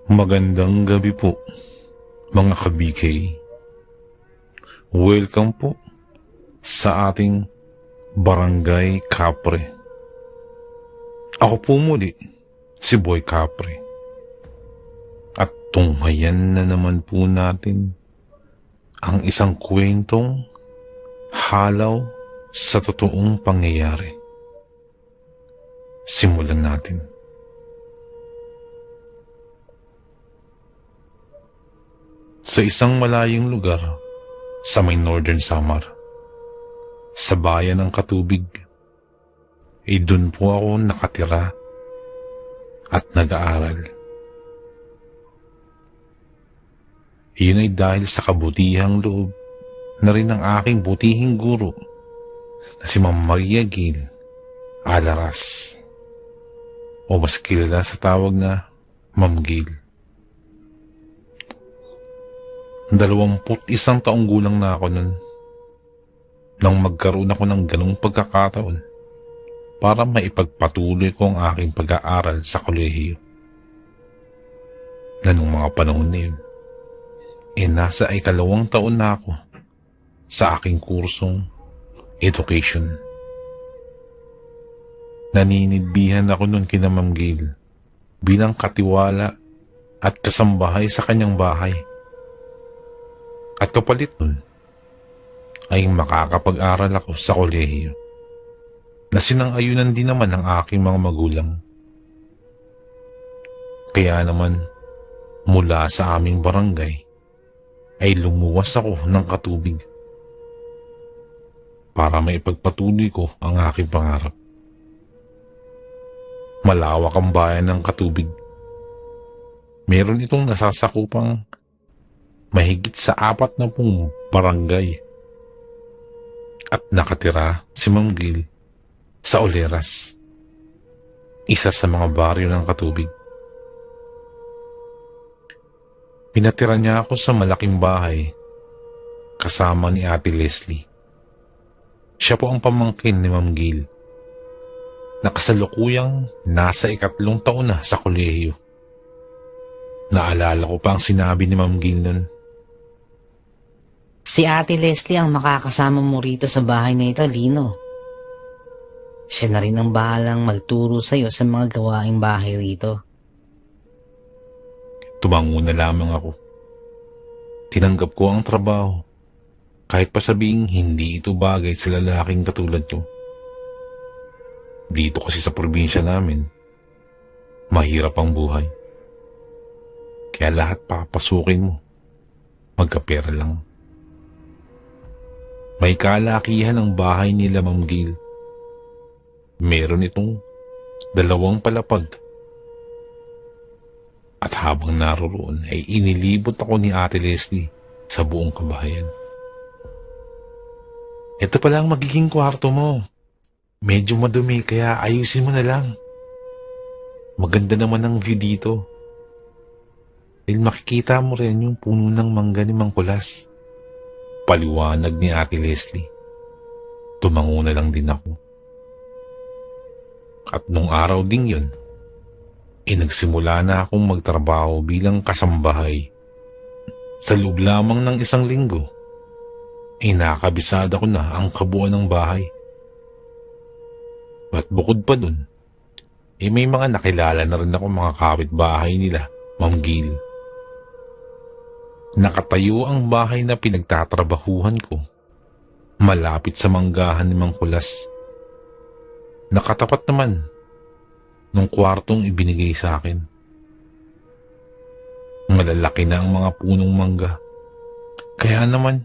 Magandang gabi po, mga ka-BK. Welcome po sa ating Barangay Kapre. Ako po muli, si Boy Kapre. At tunghayan na naman po natin ang isang kwentong halaw sa totoong pangyayari. Simulan natin. Sa isang malayong lugar sa may Northern Samar, sa bayan ng Katubig, doon po ako nakatira at nag-aaral. Iyon ay dahil sa kabutihang loob na rin ng aking butihing guro na si Ma'am Maria Gil Alaras, o mas kilala sa tawag na Ma'am Gil. 21 taong gulang na ako nun nang magkaroon ako ng ganong pagkakataon para maipagpatuloy ko ang aking pag-aaral sa kolehiyo. Na nung mga panahon na yun, nasa 2 taon na ako sa aking kursong education. Naninidbihan ako nun kina Ma'am Gil bilang katiwala at kasambahay sa kanyang bahay. At kapalit nun ay makakapag-aral ako sa kolehiyo na sinang-ayunan din naman ng aking mga magulang. Kaya naman mula sa aming barangay ay lumuwas ako ng Katubig para maipagpatuloy ko ang aking pangarap. Malawak ang bayan ng Katubig. Meron itong nasasakupang mahigit sa 40 barangay at nakatira si Ma'am Gil sa Oleras, isa sa mga baryo ng Katubig. Pinatira niya ako sa malaking bahay kasama ni Ate Leslie. Siya po ang pamangkin ni Ma'am Gil na kasalukuyang nasa 3 taon na sa kolehiyo. Naalala ko pa ang sinabi ni Ma'am Gil nun. Si Ate Leslie ang makakasama mo rito sa bahay na ito, Lino. Siya na rin ang bahalang magturo sa iyo sa mga gawaing bahay rito. Tumango na lamang ako. Tinanggap ko ang trabaho, kahit pa sabing hindi ito bagay sa lalaking katulad ko. Dito kasi sa probinsya namin, mahirap ang buhay. Kaya lahat papasukin mo, magkapera lang. May kalakihan ang bahay nila, Ma'am Gil. Meron itong 2 palapag. At habang naroroon ay inilibot ako ni Ate Leslie sa buong kabahayan. Ito pala ang magiging kwarto mo. Medyo madumi kaya ayusin mo na lang. Maganda naman ang view dito. Dahil makikita mo rin yung puno ng mangga ni Mang Kulas. Paliwanag ni Ate Leslie. Tumango na lang din ako. At nung araw ding yun, nagsimula na akong magtrabaho bilang kasambahay. Sa loob lamang ng 1 linggo, nakabisada ko na ang kabuuan ng bahay. At bukod pa dun, may mga nakilala na rin ako mga kapitbahay nila, Ma'am Gil. Nakatayo ang bahay na pinagtatrabahuhan ko, malapit sa manggahan ni Mang Kulas. Nakatapat naman nung kwartong ibinigay sa akin. Malalaki na ang mga punong mangga. Kaya naman,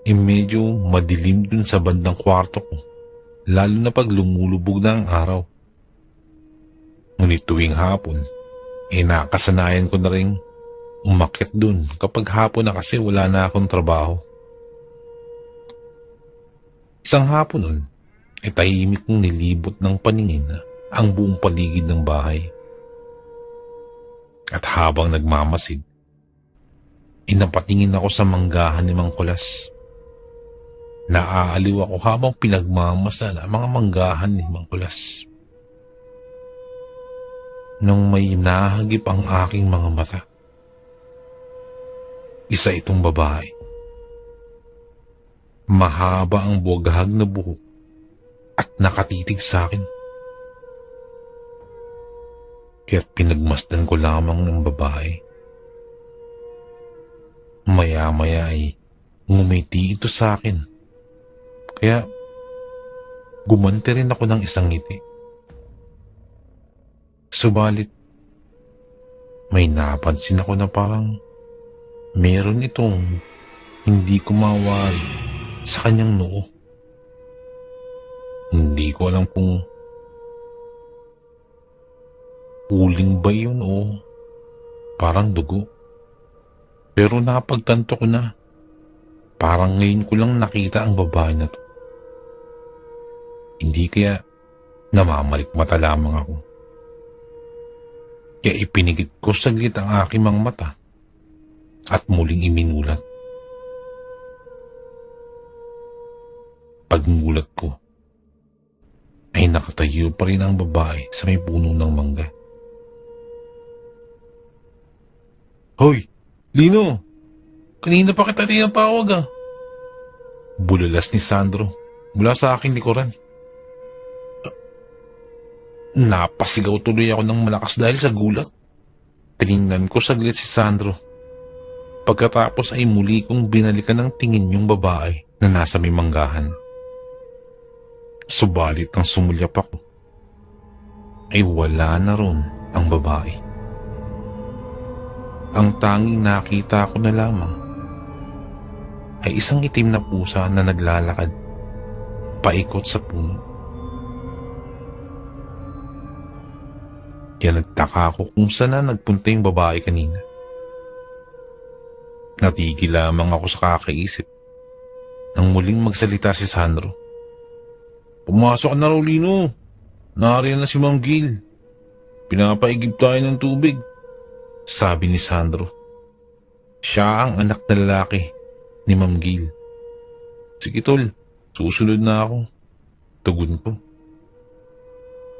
medyo madilim dun sa bandang kwarto ko, lalo na pag lumulubog na ang araw. Ngunit tuwing hapon, nakasanayan ko na rin umakyat dun kapag hapon na kasi wala na akong trabaho. Isang hapon nun, tahimik kong nilibot ng paningin ang buong paligid ng bahay. At habang nagmamasid, napatingin ako sa manggahan ni Mang Kulas. Naaaliw ako habang pinagmamasdan ang mga manggahan ni Mang Kulas. nang may nahagip ang aking mga mata. Isa itong babae. Mahaba ang buwaghag na buhok at nakatitig sa akin. Kaya't pinagmasdan ko lamang ng babae. Maya-maya ay ngumiti ito sa akin. Kaya gumanti rin ako ng isang ngiti. Subalit, may napansin ako na parang meron itong hindi ko mawari sa kanyang noo. Hindi ko alam kung uling ba yun o parang dugo. Pero napagtanto ko na parang ngayon ko lang nakita ang babae na to. Hindi kaya namamalikmata lamang ako. Kaya ipinigit ko saglit ang aking mga mata at muling iminulat. Pagmulat ko ay nakatayo pa rin ang babae sa may puno ng mangga. Hoy! Lino! Kanina pa kita tinatawag ah! Bulalas ni Sandro mula sa aking likuran. Napasigaw tuloy ako ng malakas dahil sa gulat. Tiningnan ko saglit si Sandro. Pagkatapos ay muli kong binalikan ng tingin yung babae na nasa may manggahan. Subalit nang sumulyap ako, ay wala na ron ang babae. Ang tanging nakita ko na lamang ay isang itim na pusa na naglalakad paikot sa puno. Kaya nagtaka ako kung saan na nagpunta yung babae kanina. Natigil lamang ako sa kakaisip nang muling magsalita si Sandro. Pumasok na raw, Lino. Nariyan na si Mang Gil. Pinapaigib tayo ng tubig, sabi ni Sandro. Siya ang anak na lalaki ni Ma'am Gil. Sige tol, susunod na ako, tugon ko.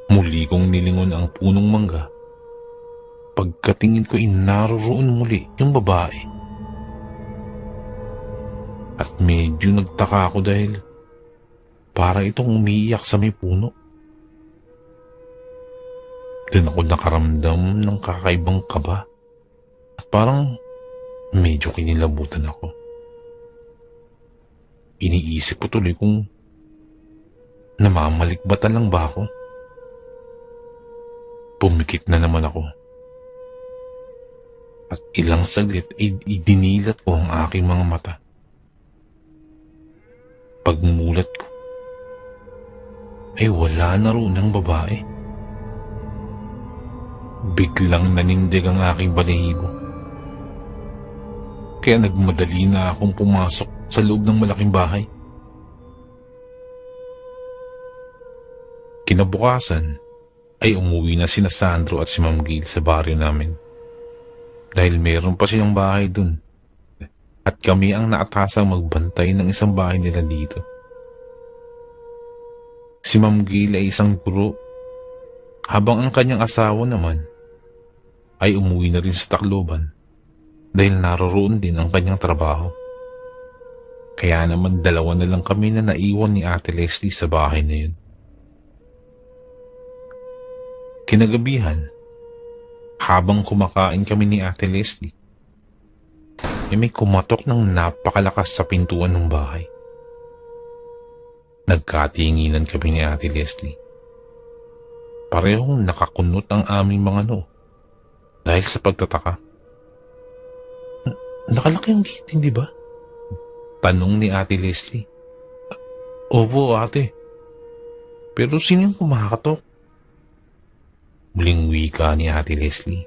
Muli kong nilingon ang punong mangga. Pagkatingin ko ay naroon muli yung babae. At medyo nagtaka ako dahil para itong umiiyak sa may puno. Doon ako nakaramdam ng kakaibang kaba at parang medyo kinilabutan ako. Iniisip ko tuloy kung namamalikbatan lang ba ako. Pumikit na naman ako. At ilang saglit ay idinilat ko ang aking mga mata. Pagmulat ko, ay wala na roon ang babae. Biglang nanindig ang aking balahibo. Kaya nagmadali na akong pumasok sa loob ng malaking bahay. Kinabukasan, ay umuwi na sina Sandro at si Ma'am Gil sa baryo namin. Dahil meron pa silang bahay dun. At kami ang naatasang magbantay ng isang bahay nila dito. Si Ma'am Gil ay isang guro, habang ang kanyang asawa naman ay umuwi na rin sa Tacloban dahil naroroon din ang kanyang trabaho. Kaya naman dalawa na lang kami na naiwan ni Ate Leslie sa bahay na yun. Kinagabihan, habang kumakain kami ni Ate Leslie, ay may kumatok ng napakalakas sa pintuan ng bahay. Nagkatinginan kami ni Ate Leslie. Parehong nakakunot ang aming mga noo dahil sa pagtataka. Nakalaki ang gate, hindi ba? Tanong ni Ate Leslie. Opo, ate. Pero sino yung kumakatok? Muling wika ni Ate Leslie.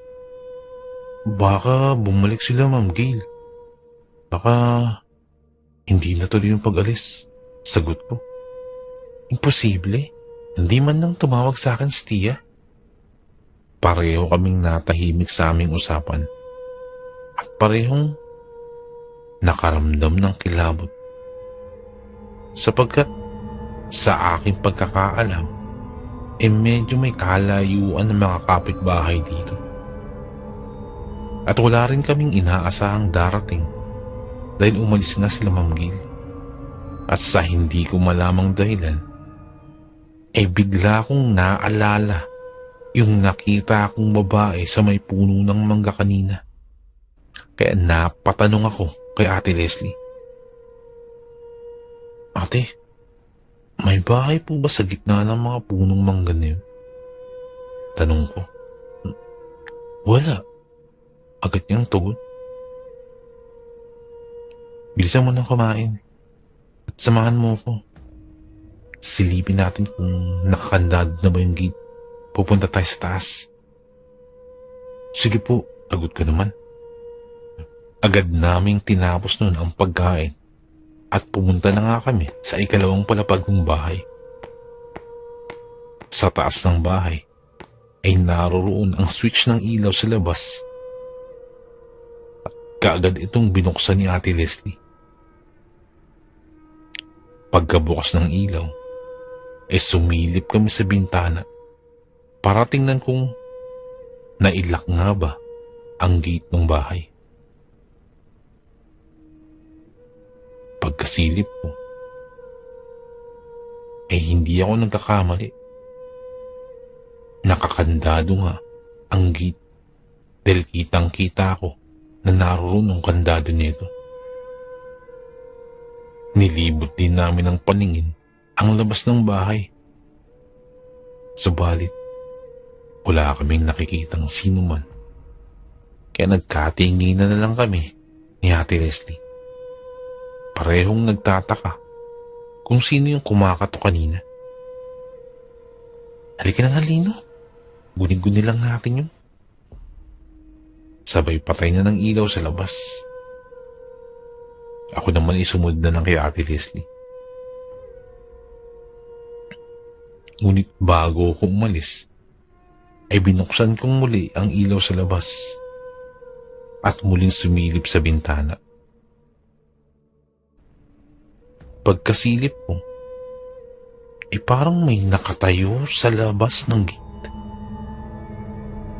Baka bumalik sila, Ma'am Gail. Baka hindi na tuloy yung pag-alis. Sagot ko. Imposible. Hindi man lang tumawag sa akin si Tia. Pareho kaming natahimik sa aming usapan. At parehong nakaramdam ng kilabot. Sapagkat sa aking pagkakaalam, medyo may kalayuan ng mga kapitbahay dito. At wala rin kaming inaasahang darating dahil umalis nga sila Ma'am Gil. At sa hindi ko malamang dahilan, bigla kong naalala yung nakita akong babae sa may puno ng mangga kanina. Kaya napatanong ako kay Ate Leslie. Ate, may bahay po ba sa gitna ng mga punong mangga na yun? Tanong ko. Wala. Agad niyang tugon. Bilisan mo nang kumain. At samahan mo ko. Silipin natin kung nakakandado na ba yung gate. Pupunta tayo sa taas. Sige po, sagot ko naman. Agad naming tinapos nun ang pagkain at pumunta na nga kami sa ikalawang palapag ng bahay. Sa taas ng bahay ay naroroon ang switch ng ilaw sa labas. At kaagad itong binuksan ni Ate Leslie. Pagkabukas ng ilaw, sumilip kami sa bintana para tingnan kung nailak nga ba ang gate ng bahay. Pagkasilip ko, hindi ako nagkakamali. Nakakandado nga ang gate dahil kitang-kita ko na naroon ang kandado nito. Nilibot din namin ng paningin ang labas ng bahay. Subalit, wala kaming nakikitang sino man. Kaya nagkatinginan na lang kami ni Ate Leslie. Parehong nagtataka kung sino yung kumakato kanina. Halika na nga, Lino. Guni-guni lang natin yun. Sabay patay na ng ilaw sa labas. Ako naman sumunod na lang kay Ate Leslie. Ngunit bago ako umalis, binuksan kong muli ang ilaw sa labas at muling sumilip sa bintana. Pagkasilip ko, parang may nakatayo sa labas ng gate.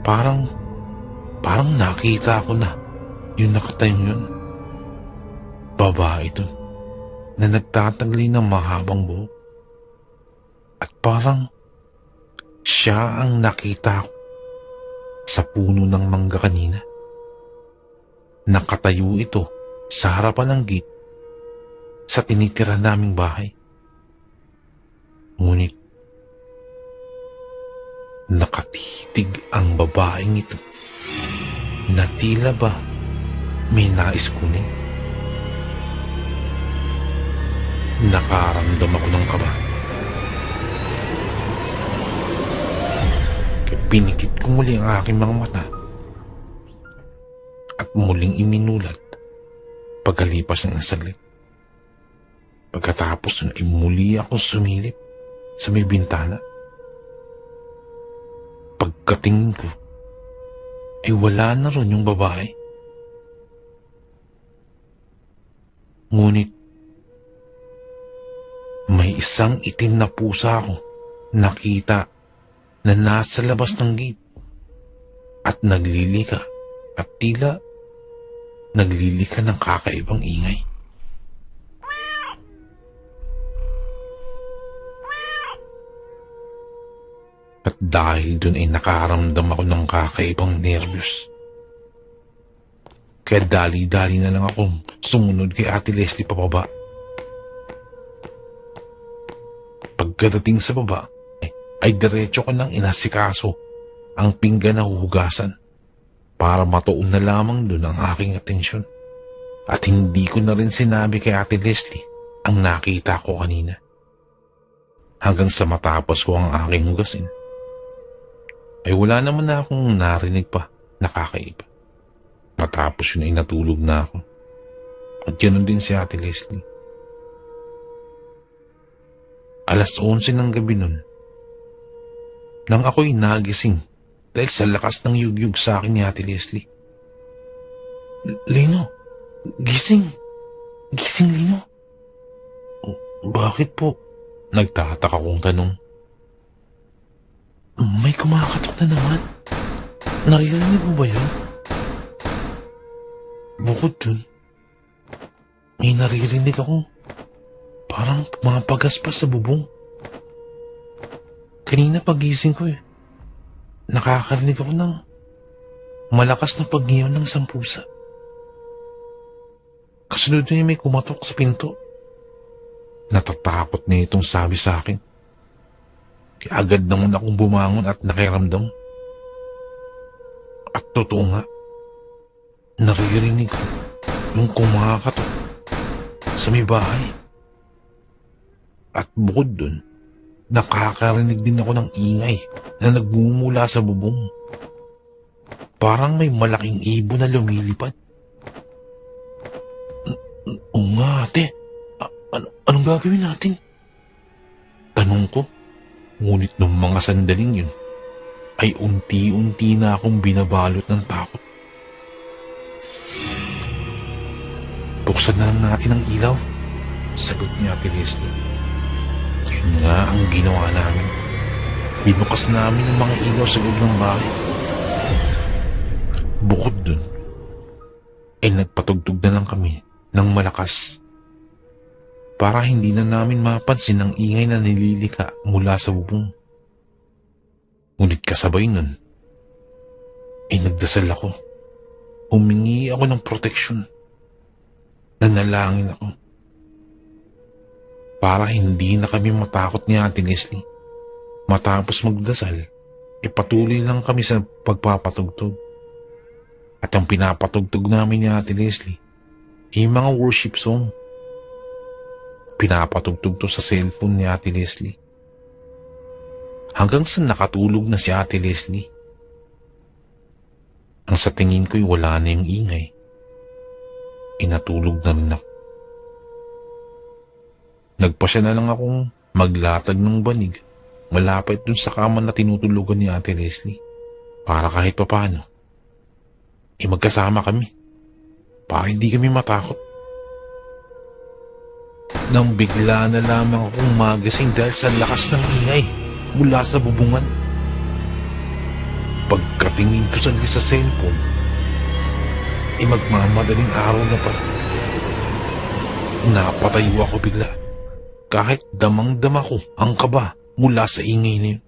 Parang nakita ko na yung nakatayong yun. Babae ito na nagtataglay ng mahabang buhok. At parang siya ang nakita ko sa puno ng mangga kanina. Nakatayo ito sa harapan ng gate sa tinitira naming bahay. Ngunit nakatitig ang babaeng ito na tila ba may nais kunin. Nakaramdam ako ng kaba. Kaya pinikit ko muli ang aking mga mata at muling iminulat pagkalipas ng saglit. Pagkatapos nun muli ako sumilip sa may bintana. Pagkatingin ko, wala na ron yung babae. Ngunit, may isang itim na pusa ako nakita na nasa labas ng gate at naglilika at tila naglilika ng kakaibang ingay. At dahil dun nakaramdam ako ng kakaibang nervyos. Kaya dali-dali na lang akong sumunod kay Ate Leslie pababa. Pagkadating sa baba, ay diretso ko nang inasikaso ang pinggan na huhugasan para matuon na lamang dun ang aking atensyon. At hindi ko na rin sinabi kay Ate Leslie ang nakita ko kanina. Hanggang sa matapos ko ang aking hugasin, wala naman na akong narinig pa nakakaiba. Matapos yun natulog na ako. At ganoon din si Ate Leslie. 11:00 ng gabi nun, nang ako'y nagising dahil sa lakas ng yugyug sa akin ni Ate Leslie. Lino, gising. Gising, Lino. Bakit po? Nagtataka kong tanong. May kumakatok na naman. Naririnig mo ba yun? Bukod dun, may naririnig ako. Parang mga pagaspas sa bubong. Kanina pagising ko nakakarinig ako ng malakas na paggiyaw ng isang pusa. Kasunod niya may kumatok sa pinto. Natatakot na itong sabi sa akin. Kaya agad naman akong bumangon at nakiramdam. At totoo nga, naririnig ko yung kumakatok sa may bahay. At bukod dun, nakakarinig din ako ng ingay na nagmumula sa bubong. Parang may malaking ibon na lumilipad. Oo nga ate, anong gagawin natin? Tanong ko, ngunit nung mga sandaling yun, ay unti-unti na akong binabalot ng takot. Buksan na lang natin ang ilaw, sagot ni Ate Leslie. Yun nga ang ginawa namin. Binukas namin ang mga ilaw sa loob ng bahay. Bukod dun, ay nagpatugtog na lang kami ng malakas para hindi na namin mapansin ang ingay na nililika mula sa bubong. Ngunit kasabay nun, ay nagdasal ako. Humingi ako ng proteksyon. Nanalangin ako para hindi na kami matakot ni Ate Leslie. Matapos magdasal, patuloy lang kami sa pagpapatugtog. At ang pinapatugtog namin ni Ate Leslie ay mga worship song. Pinapatugtog to sa cellphone ni Ate Leslie. Hanggang sa nakatulog na si Ate Leslie. Ang sa tingin ko'y wala na yung ingay. Inatulog na rin ako. Nagpasya na lang akong maglatag ng banig malapit dun sa kama na tinutulugan ni Ate Leslie. Para kahit papano, magkasama kami. Para hindi kami matakot. Nang bigla na lamang akong magising dahil sa lakas ng ingay mula sa bubungan. Pagkatingin ko saglit sa cellphone, magmamadaling araw na pala. Napatayo ako bigla kahit damang-dama ko ang kaba mula sa ingay na yun.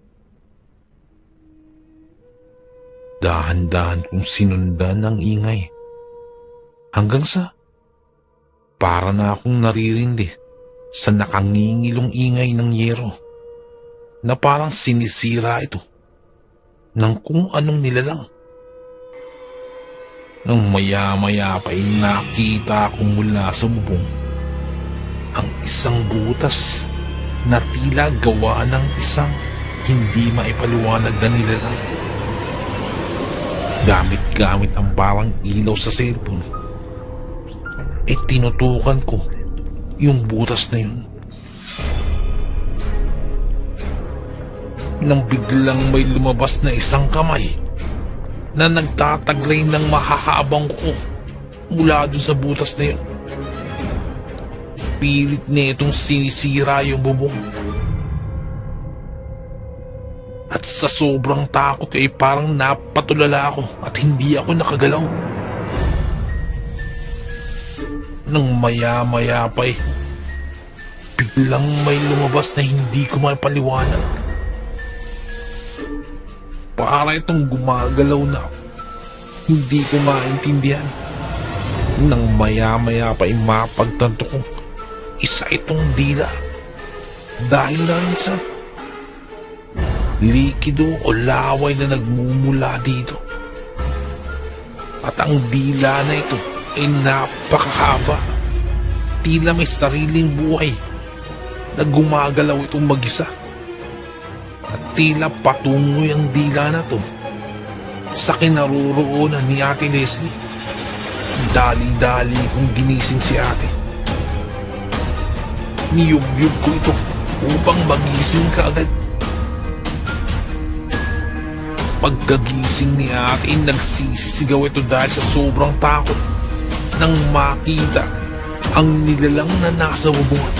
Dahan-dahan kong sinundan ng ingay hanggang sa para na akong naririndi sa nakangingilong ingay ng yero na parang sinisira ito ng kung anong nilalang. Nang maya-maya pa nakita ko mula sa bubong ang isang butas na tila gawa ng isang hindi maipaliwanag na nilalang. Gamit-gamit ang parang ilaw sa cellphone, tinutukan ko yung butas na yun. Nang biglang may lumabas na isang kamay na nagtataglay ng mahahabang ko mula doon sa butas na yun. Pilit na itong sinisira yung bubong. At sa sobrang takot parang napatulala ako at hindi ako nakagalaw. Nang maya-maya pa biglang may lumabas na hindi ko mapaliwanag. Para itong gumagalaw na hindi ko maintindihan. Nang maya-maya pa mapagtanto kong isa itong dila dahil na rin sa likido o laway na nagmumula dito. At ang dila na ito ay napakahaba. Tila may sariling buhay na gumagalaw itong mag-isa. At tila patungoy ang dila na to sa kinaroroonan ni Ate Leslie. Dali-dali kong ginising si ate. Niyugyug ko ito upang magising kaagad. Pagkagising ni ate, nagsisisigaw ito dahil sa sobrang takot nang makita ang nilalang na nasa bubungan.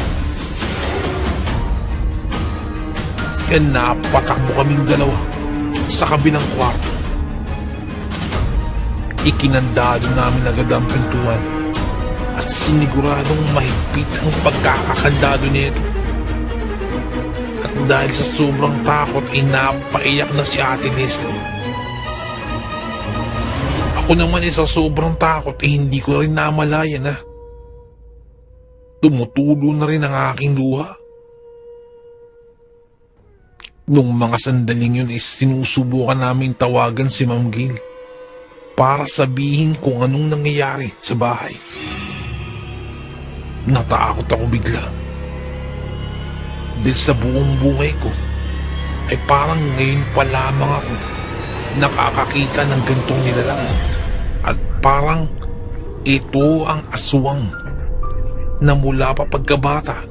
Kaya napatakbo kaming dalawa Sa kabilang kwarto, ikinandado namin agad ang pintuan at siniguradong mahigpit ang pagkakakandado nito. At dahil sa sobrang takot ay napaiyak na si Ate Leslie. Ako naman sa sobrang takot ay hindi ko rin namalaya na tumutulo na rin ang aking luha. Nung mga sandaling yun is sinusubukan namin tawagan si Ma'am Gail para sabihin kung anong nangyayari sa bahay. Natakot ako bigla. Dahil sa buong buhay ko ay parang ngayon pa lamang ako nakakakita ng gantong nilalang. At parang ito ang aswang na mula pa pagkabata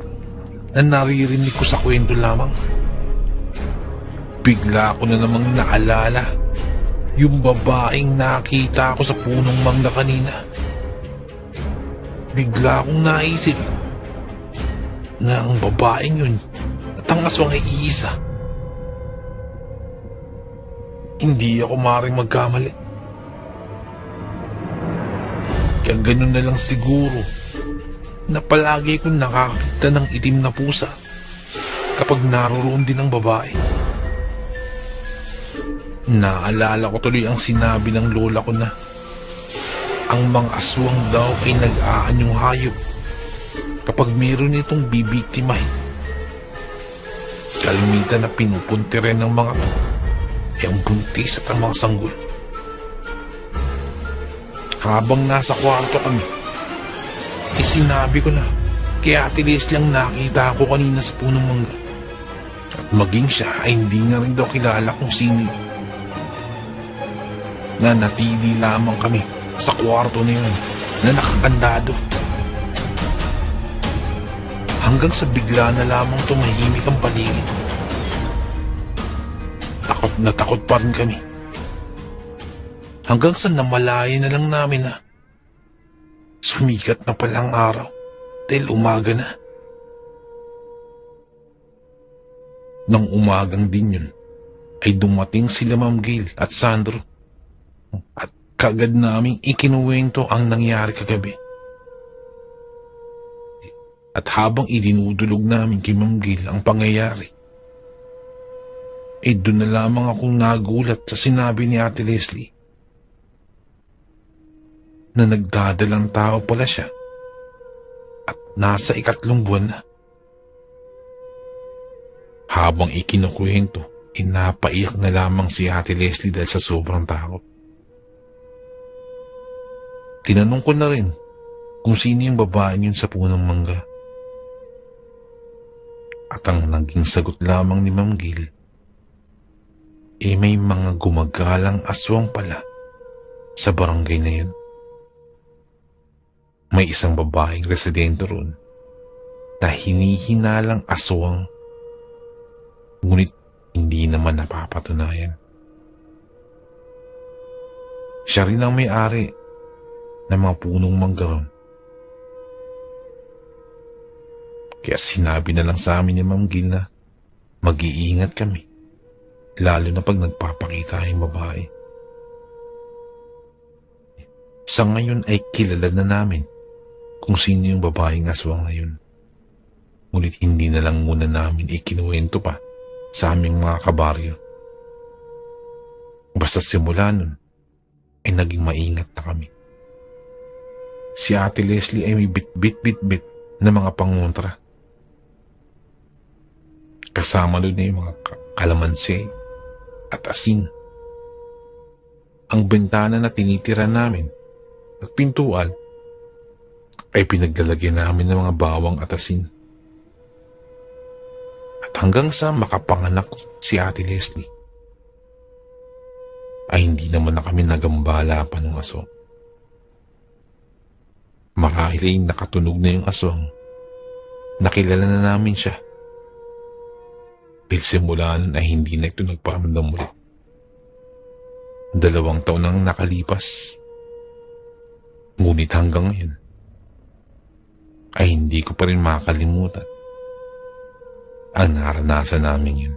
na naririnig ko sa kwento lamang. Bigla ko na namang naalala yung babaeng nakita ko sa punong mangga kanina. Bigla akong naisip na ang babaeng yun at ang aswang ay iisa. Hindi ako maaaring magkamali. Kaya ganun na lang siguro na palagi kong nakakita ng itim na pusa kapag naroon din ang babae. Naalala ko tuloy ang sinabi ng lola ko na ang mga aswang daw ay nag-aanyong hayop kapag meron itong bibiktimahin. Kalimitan na pinupunti rin ng mga to ay ang buntis at ang mga sanggol. Habang nasa kwarto kami, sinabi ko na kay Ate Leslie ang nakita ko kanina sa punong mangga. At maging siya ay hindi nga rin daw kilala kung sino. Nanatili lamang kami sa kwarto na yun na nakakandado. Hanggang sa bigla na lamang tumahimik ang paligid. Takot na takot pa rin kami. Hanggang sa namalaya na lang namin na sumikat na palang araw dahil umaga na. Nang umagang din yun, ay dumating sila Ma'am Gail at Sandro at kagad naming ikinuwento ang nangyari kagabi. At habang idinudulog namin kay Ma'am Gail ang pangyayari, ay doon na lamang akong nagulat sa sinabi ni Ate Leslie na nagdadalang tao pala siya at nasa 3 buwan na. Habang ikinukwento, napaiyak na lamang si Ate Leslie dahil sa sobrang takot. Tinanong ko na rin kung sino yung babae yun sa punong mangga. At ang naging sagot lamang ni Ma'am Gail, may mga gumagalang aswang pala sa barangay na yun. May isang babaeng residente roon na hinihinalang aswang, ngunit hindi naman napapatunayan. Siya rin ang may-ari ng mga punong mangga roon. Kaya sinabi na lang sa amin ni Ma'am Gail na mag-iingat kami, lalo na pag nagpapakita yung babae. Sa ngayon ay kilala na namin kung sino yung babaeng aswang na yun. Ngunit hindi na lang muna namin ikinuwento pa sa aming mga kabaryo. Basta simula nun ay naging maingat na kami. Si Ate Leslie ay may bit-bit na mga pangontra. Kasama nun yung mga kalamansi at asin. Ang bintana na tinitira namin at pintuan ay pinaglalagyan namin ng mga bawang at asin. At hanggang sa makapanganak si Ate Leslie, ay hindi naman na kami nagambala pa ng aswang. Marahil ay nakatunog na yung aswang. Nakilala na namin siya. Dahil simula nun ay hindi na ito nagparamdam ulit. 2 taon nang nakalipas. Ngunit hanggang ngayon, ay hindi ko pa rin makakalimutan ang naranasan namin yun.